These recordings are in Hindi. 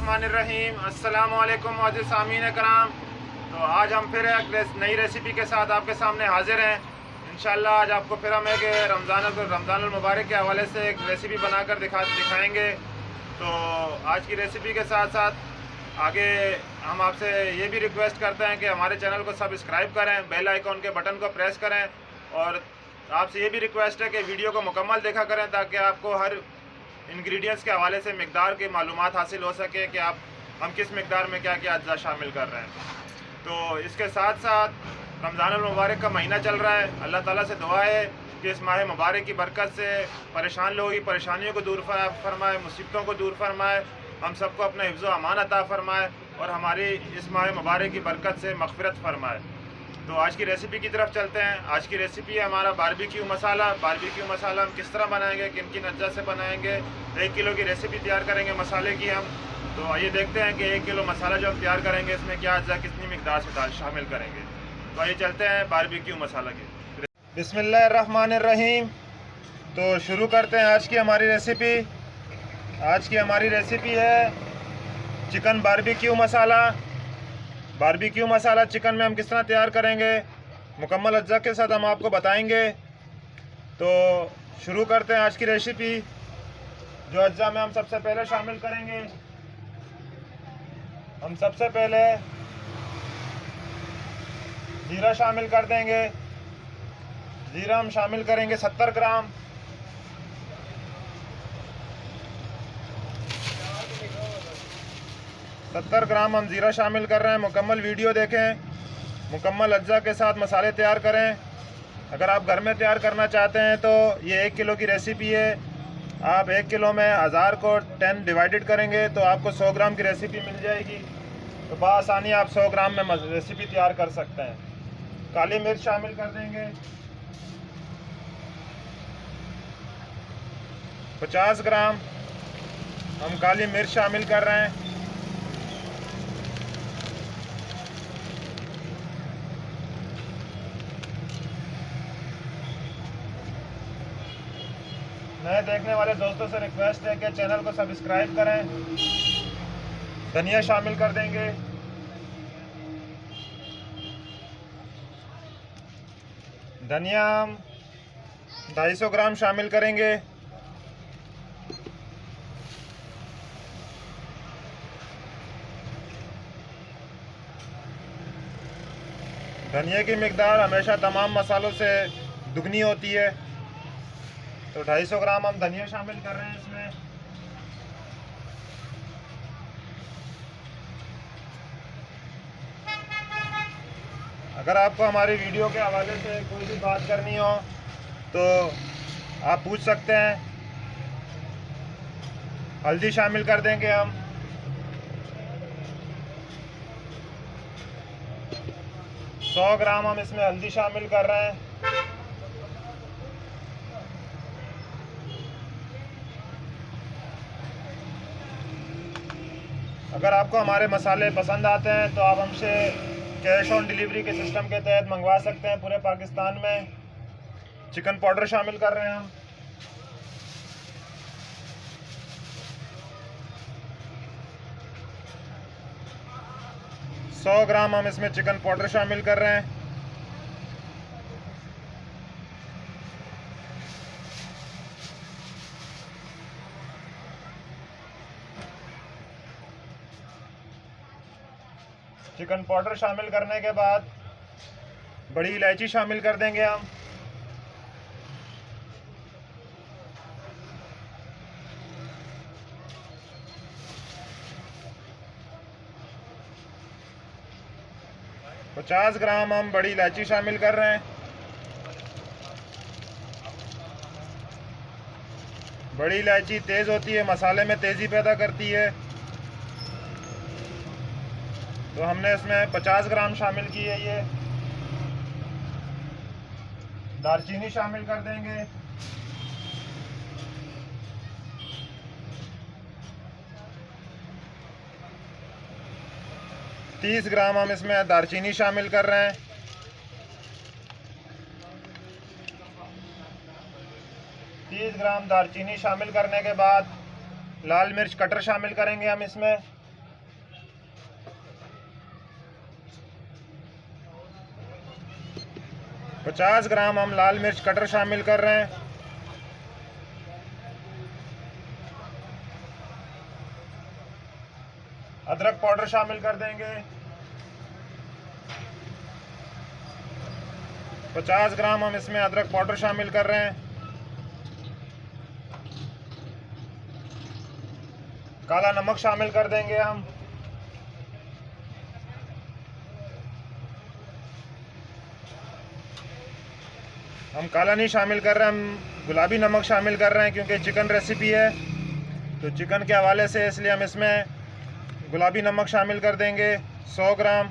बिस्मिल्लाहिर्रहमानिर्रहीम। अस्सलाम वालेकुम अज़ीज़ सामीन कराम। तो आज हम फिर एक नई रेसिपी के साथ आपके सामने हाजिर हैं। इंशाल्लाह आज आपको फिर हम एक रमज़ानुल मुबारक के हवाले से एक रेसिपी बनाकर दिखाएंगे। तो आज की रेसिपी के साथ साथ आगे हम आपसे ये भी रिक्वेस्ट करते हैं कि हमारे चैनल को सब्सक्राइब करें, बेल आइकॉन के बटन को प्रेस करें और आपसे ये भी रिक्वेस्ट है कि वीडियो को मुकम्मल देखा करें ताकि आपको हर इंग्रेडिएंट्स के हवाले से मिकदार की मालूमात हासिल हो सके कि हम किस मिकदार में क्या क्या अज्जा शामिल कर रहे हैं। तो इसके साथ साथ रमज़ानुल मुबारक का महीना चल रहा है। अल्लाह ताला से दुआ है कि इस माह मुबारक की बरकत से परेशान लोगों की परेशानियों को दूर फरमाए, मुसीबतों को दूर फरमाए, हम सबको अपना हिफ्ज़ व अमान अता फरमाए और हमारी इस माह मुबारक की बरकत से मग़फ़िरत फरमाए। तो आज की रेसिपी की तरफ चलते हैं। आज की रेसिपी है हमारा बारबेक्यू मसाला। बारबेक्यू मसाला हम किस तरह बनाएंगे, किन किन अज्जा से बनाएंगे। 1 किलो की रेसिपी तैयार करेंगे मसाले की हम। तो आइए देखते हैं कि 1 किलो मसाला जो हम तैयार करेंगे इसमें क्या अज्जा कितनी मिकदार से शामिल करेंगे। तो आइए चलते हैं बारबेक्यू मसाला की। बिस्मिल्लाहिर्रहमानिर्रहीम। तो शुरू करते हैं आज की हमारी रेसिपी। आज की हमारी रेसिपी है चिकन बारबेक्यू मसाला। बारबेक्यू मसाला चिकन में हम किस तरह तैयार करेंगे मुकम्मल अज्जा के साथ हम आपको बताएंगे। तो शुरू करते हैं आज की रेसिपी। जो अज्जा में हम सबसे पहले शामिल करेंगे, हम सबसे पहले जीरा शामिल कर देंगे। जीरा हम शामिल करेंगे 70 ग्राम। हम ज़ीरा शामिल कर रहे हैं। मुकम्मल वीडियो देखें, मुकम्मल अज्जा के साथ मसाले तैयार करें। अगर आप घर में तैयार करना चाहते हैं तो ये 1 किलो की रेसिपी है। आप 1 किलो में 1000 को 10 डिवाइडेड करेंगे तो आपको 100 ग्राम की रेसिपी मिल जाएगी। तो बआसानी आप 100 ग्राम में रेसिपी तैयार कर सकते हैं। काली मिर्च शामिल कर देंगे 50 ग्राम। हम काली मिर्च शामिल कर रहे हैं। नए देखने वाले दोस्तों से रिक्वेस्ट है कि चैनल को सब्सक्राइब करें। धनिया शामिल कर देंगे। धनिया हम 250 ग्राम शामिल करेंगे। धनिया की मिकदार हमेशा तमाम मसालों से दुगनी होती है। तो 250 ग्राम हम धनिया शामिल कर रहे हैं इसमें। अगर आपको हमारी वीडियो के हवाले से कोई भी बात करनी हो तो आप पूछ सकते हैं। हल्दी शामिल कर देंगे हम 100 ग्राम हम इसमें हल्दी शामिल कर रहे हैं। अगर आपको हमारे मसाले पसंद आते हैं तो आप हमसे कैश ऑन डिलीवरी के सिस्टम के तहत मंगवा सकते हैं पूरे पाकिस्तान में। चिकन पाउडर शामिल कर रहे हैं हम। सौ ग्राम हम इसमें चिकन पाउडर शामिल कर रहे हैं। चिकन पाउडर शामिल करने के बाद बड़ी इलायची शामिल कर देंगे हम। तो 50 ग्राम हम बड़ी इलायची शामिल कर रहे हैं। बड़ी इलायची तेज़ होती है, मसाले में तेज़ी पैदा करती है। तो हमने इसमें 50 ग्राम शामिल की है। ये दालचीनी शामिल कर देंगे। तीस ग्राम हम इसमें दालचीनी शामिल कर रहे हैं। 30 ग्राम दालचीनी शामिल करने के बाद लाल मिर्च कटर शामिल करेंगे हम इसमें। 50 ग्राम हम लाल मिर्च कटर शामिल कर रहे हैं। अदरक पाउडर शामिल कर देंगे। 50 ग्राम हम इसमें अदरक पाउडर शामिल कर रहे हैं। काला नमक शामिल कर देंगे हम काला नहीं शामिल कर रहे, हम गुलाबी नमक शामिल कर रहे हैं क्योंकि चिकन रेसिपी है तो चिकन के हवाले से इसलिए हम इसमें गुलाबी नमक शामिल कर देंगे 100 ग्राम।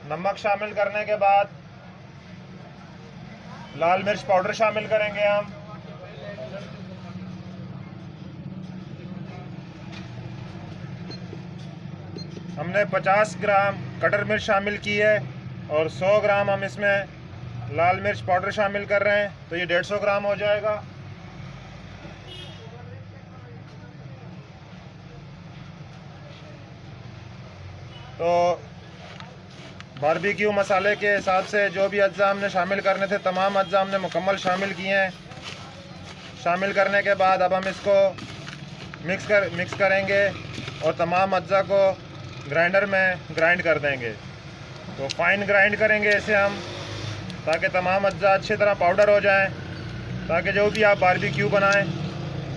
नमक शामिल करने के बाद लाल मिर्च पाउडर शामिल करेंगे हम। हमने 50 ग्राम कटर मिर्च शामिल की है और 100 ग्राम हम इसमें लाल मिर्च पाउडर शामिल कर रहे हैं तो ये 150 ग्राम हो जाएगा। तो बारबेक्यू मसाले के हिसाब से जो भी अज्जा हमने शामिल करने थे तमाम अज्जा हमने मुकम्मल शामिल किए हैं। शामिल करने के बाद अब हम इसको मिक्स करेंगे और तमाम अज्जा को ग्राइंडर में ग्राइंड कर देंगे। तो फाइन ग्राइंड करेंगे इसे हम ताकि तमाम अज्जा अच्छी तरह पाउडर हो जाएं, ताकि जो भी आप बारबेक्यू बनाएं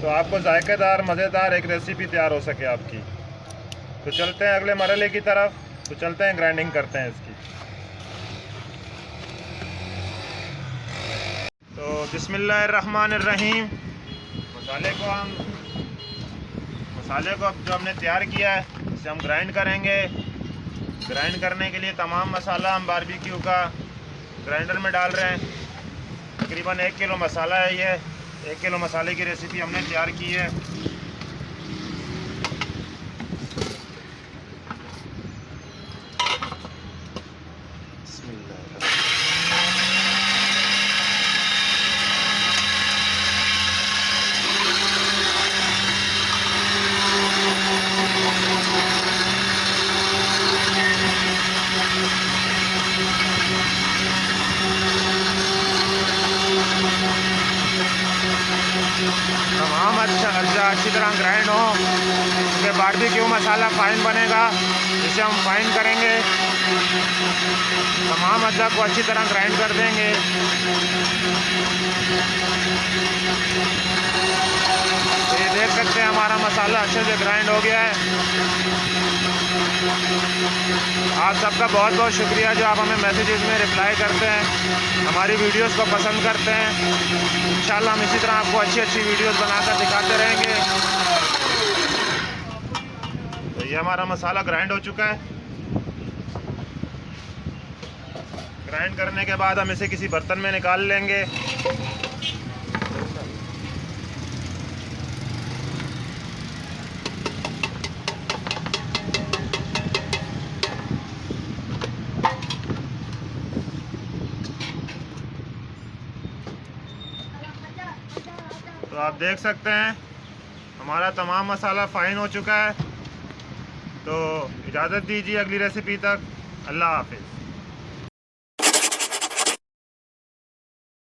तो आपको जायकेदार मज़ेदार एक रेसिपी तैयार हो सके आपकी। तो चलते हैं अगले मरहले की तरफ। तो चलते हैं ग्राइंडिंग करते हैं इसकी। तो बिस्मिल्लाहिर्रहमानिर्रहीम। मसाले को अब जो हमने तैयार किया है इसे हम ग्राइंड करेंगे। ग्राइंड करने के लिए तमाम मसाला हम बारबेक्यू का ग्राइंडर में डाल रहे हैं। तकरीबन 1 किलो मसाला है ये। 1 किलो मसाले की रेसिपी हमने तैयार की है। तमाम अज्जा अच्छी तरह ग्राइंड हो, उसके बारबेक्यू मसाला फाइन बनेगा जिसे हम फाइन करेंगे। तमाम अज्जा को अच्छी तरह ग्राइंड कर देंगे। तो ये देख सकते हैं हमारा मसाला अच्छे से ग्राइंड हो गया है। आप सबका बहुत बहुत शुक्रिया जो आप हमें मैसेजेस में रिप्लाई करते हैं, हमारी वीडियोस को पसंद करते हैं। इंशाल्लाह हम इसी तरह आपको अच्छी अच्छी वीडियोस बनाकर दिखाते रहेंगे। तो ये हमारा मसाला ग्राइंड हो चुका है। ग्राइंड करने के बाद हम इसे किसी बर्तन में निकाल लेंगे। तो आप देख सकते हैं हमारा तमाम मसाला फाइन हो चुका है। तो इजाज़त दीजिए अगली रेसिपी तक। अल्लाह हाफिज़।